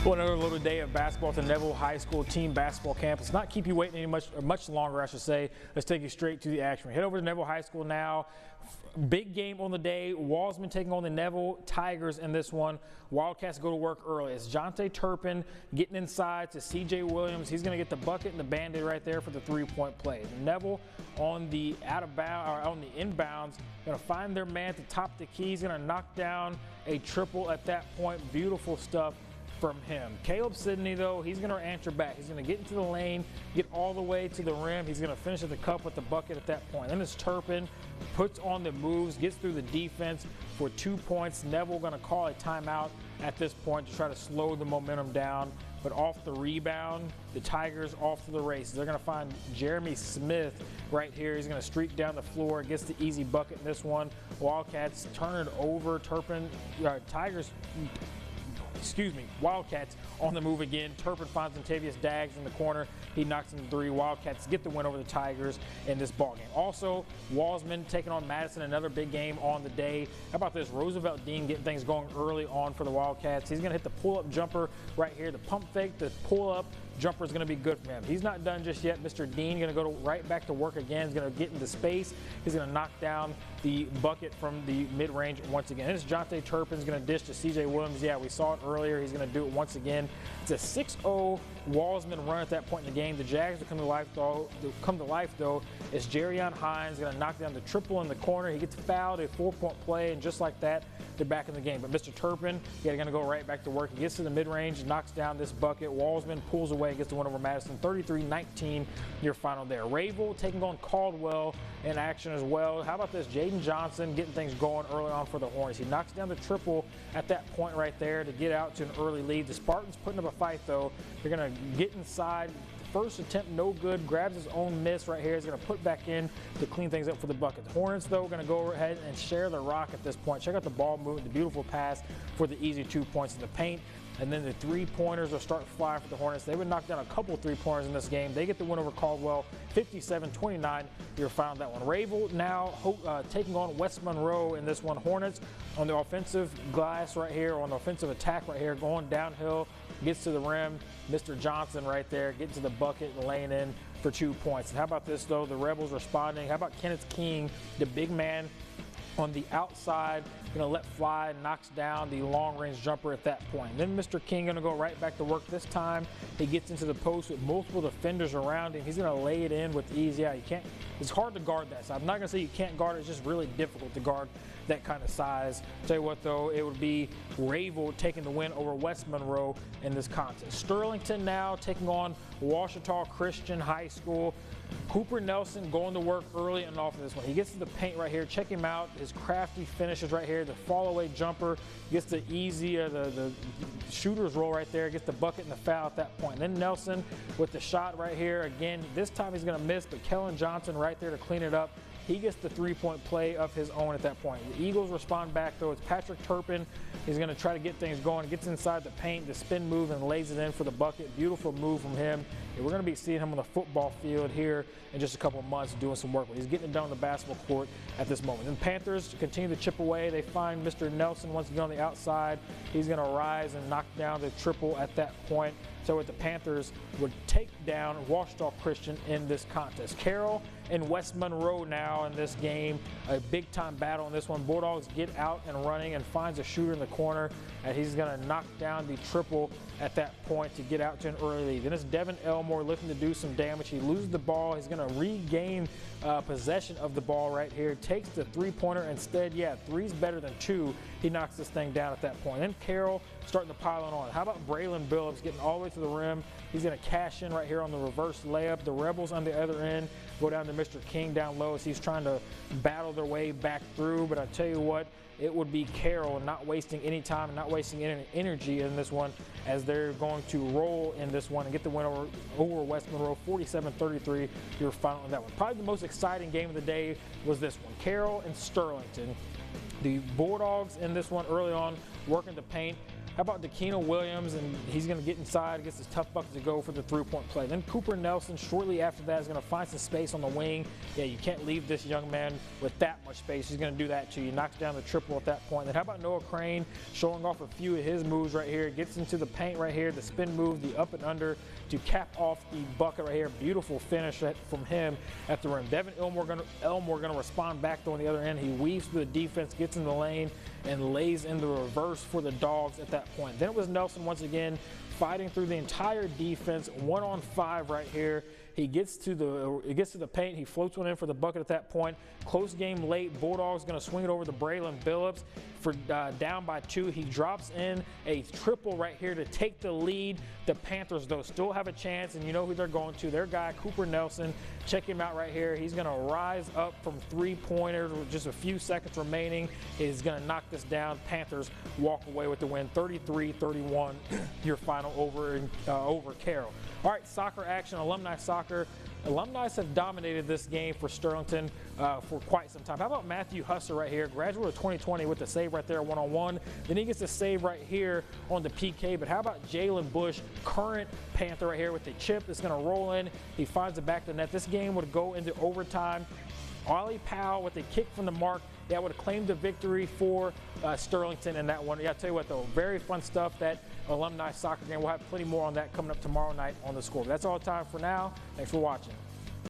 Well, another little day of basketball at the Neville High School team basketball camp. Let's not keep you waiting any much longer, I should say. Let's take you straight to the action. We head over to Neville High School now. Big game on the day. Walsman taking on the Neville Tigers in this one. Wildcats go to work early. It's Jonte Turpin getting inside to C.J. Williams. He's going to get the bucket and the Band-Aid right there for the three-point play. Neville on the inbounds, going to find their man to top the key. He's going to knock down a triple at that point. Beautiful stuff from him. Caleb Sidney, though, he's going to answer back. He's going to get into the lane, get all the way to the rim. He's going to finish at the cup with the bucket at that point. Then it's Turpin, puts on the moves, gets through the defense for 2 points. Neville going to call a timeout at this point to try to slow the momentum down. But off the rebound, the Tigers off to the races. They're going to find Jeremy Smith right here. He's going to streak down the floor, gets the easy bucket in this one. Wildcats turn it over. Wildcats on the move again. Turpin finds Antavius Daggs in the corner. He knocks in three. Wildcats get the win over the Tigers in this ballgame. Also, Walsman taking on Madison, another big game on the day. How about this? Roosevelt Dean getting things going early on for the Wildcats. He's going to hit the pull-up jumper right here. The pump fake, the pull-up jumper is going to be good for him. He's not done just yet. Mr. Dean going to go right back to work again. He's going to get into space. He's going to knock down the bucket from the mid-range once again. This is Jonte Turpin. He's going to dish to C.J. Williams. Yeah, we saw it earlier. He's going to do it once again. It's a 6-0 Walsman run at that point in the game. The Jags will come to life though. It's Jerion Hines going to knock down the triple in the corner. He gets fouled, a 4-point play, and just like that, they're back in the game. But Mr. Turpin, yeah, going to go right back to work. He gets to the mid-range, knocks down this bucket. Walsman pulls away, gets the win over Madison. 33-19, your final there. Rayville taking on Caldwell in action as well. How about this? Jaden Johnson getting things going early on for the Hornets. He knocks down the triple at that point right there to get out to an early lead. The Spartans putting up a fight though. They're going to get inside. First attempt, no good. Grabs his own miss right here. He's going to put back in to clean things up for the bucket. The Hornets, though, going to go ahead and share the rock at this point. Check out the ball movement, the beautiful pass for the easy 2 points in the paint. And then the three-pointers will start flying for the Hornets. They would knock down a couple three-pointers in this game. They get the win over Caldwell, 57-29. Your final that one. Rayville now taking on West Monroe in this one. Hornets on the offensive glass right here, on the offensive attack right here, going downhill, gets to the rim. Mr. Johnson right there, getting to the bucket and laying in for 2 points. And how about this, though? The Rebels responding. How about Kenneth King, the big man on the outside, going to let fly, knocks down the long-range jumper at that point. Then Mr. King going to go right back to work this time. He gets into the post with multiple defenders around him. He's going to lay it in with ease. Yeah, you can't. It's hard to guard that. So I'm not going to say you can't guard it. It's just really difficult to guard that kind of size. Tell you what, though, it would be Rayville taking the win over West Monroe in this contest. Sterlington now taking on Ouachita Christian High School. Cooper Nelson going to work early and often this one. He gets to the paint right here. Check him out. His crafty finishes right here. The fall-away jumper. Gets the easy, the shooter's roll right there. Gets the bucket and the foul at that point. Then Nelson with the shot right here. Again, this time he's going to miss, but Kellen Johnson right there to clean it up. He gets the three-point play of his own at that point. The Eagles respond back, though. It's Patrick Turpin. He's going to try to get things going. Gets inside the paint, the spin move, and lays it in for the bucket. Beautiful move from him. And we're going to be seeing him on the football field here in just a couple of months doing some work. But he's getting it done on the basketball court at this moment. Then Panthers continue to chip away. They find Mr. Nelson once again on the outside. He's going to rise and knock down the triple at that point. So with the Panthers would take down Ouachita Christian in this contest. Carroll and West Monroe now in this game. A big-time battle in this one. Bulldogs get out and running and finds a shooter in the corner, and he's going to knock down the triple at that point to get out to an early lead. Then it's Devin Elmore looking to do some damage. He loses the ball. He's going to regain possession of the ball right here. Takes the three-pointer instead. Yeah, three's better than two. He knocks this thing down at that point. Then Carroll starting to pile it on. How about Braylon Billups getting all the way to the rim? He's going to cash in right here on the reverse layup. The Rebels on the other end go down to Mr. King down low as he's trying to battle their way back through. But I tell you what, it would be Carroll not wasting any time and not wasting any energy in this one as they're going to roll in this one and get the win over West Monroe, 47-33, your final in that one. Probably the most exciting game of the day was this one, Carroll and Sterlington. The Bulldogs in this one early on working the paint. How about Dakina Williams? And he's going to get inside, gets his tough bucket to go for the three-point play. Then Cooper Nelson shortly after that is going to find some space on the wing. Yeah, you can't leave this young man with that much space. He's going to do that to you. Knocks down the triple at that point. Then how about Noah Crane showing off a few of his moves right here. Gets into the paint right here, the spin move, the up and under to cap off the bucket right here. Beautiful finish from him at the rim. Devin Elmore going to respond back though on the other end. He weaves through the defense, gets in the lane, and lays in the reverse for the Dogs at that point. Then it was Nelson once again fighting through the entire defense, 1-on-5 right here. He gets to the paint. He floats one in for the bucket at that point. Close game late. Bulldogs going to swing it over to Braylon Billups for down by 2. He drops in a triple right here to take the lead. The Panthers, though, still have a chance, and you know who they're going to. Their guy, Cooper Nelson. Check him out right here. He's going to rise up from three-pointers with just a few seconds remaining. He's going to knock this down. Panthers walk away with the win, 33-31, your final over Carroll. All right, soccer action, alumni soccer. Alumni have dominated this game for Sterlington for quite some time. How about Matthew Husser right here, graduate of 2020 with the save right there, one-on-one. Then he gets the save right here on the PK. But how about Jalen Bush, current Panther right here with the chip that's going to roll in. He finds the back of the net. This game would go into overtime. Ollie Powell with a kick from the mark. That would have claimed the victory for Sterlington in that one. Yeah, I'll tell you what, though, very fun stuff, that alumni soccer game. We'll have plenty more on that coming up tomorrow night on The Score. But that's all the time for now. Thanks for watching.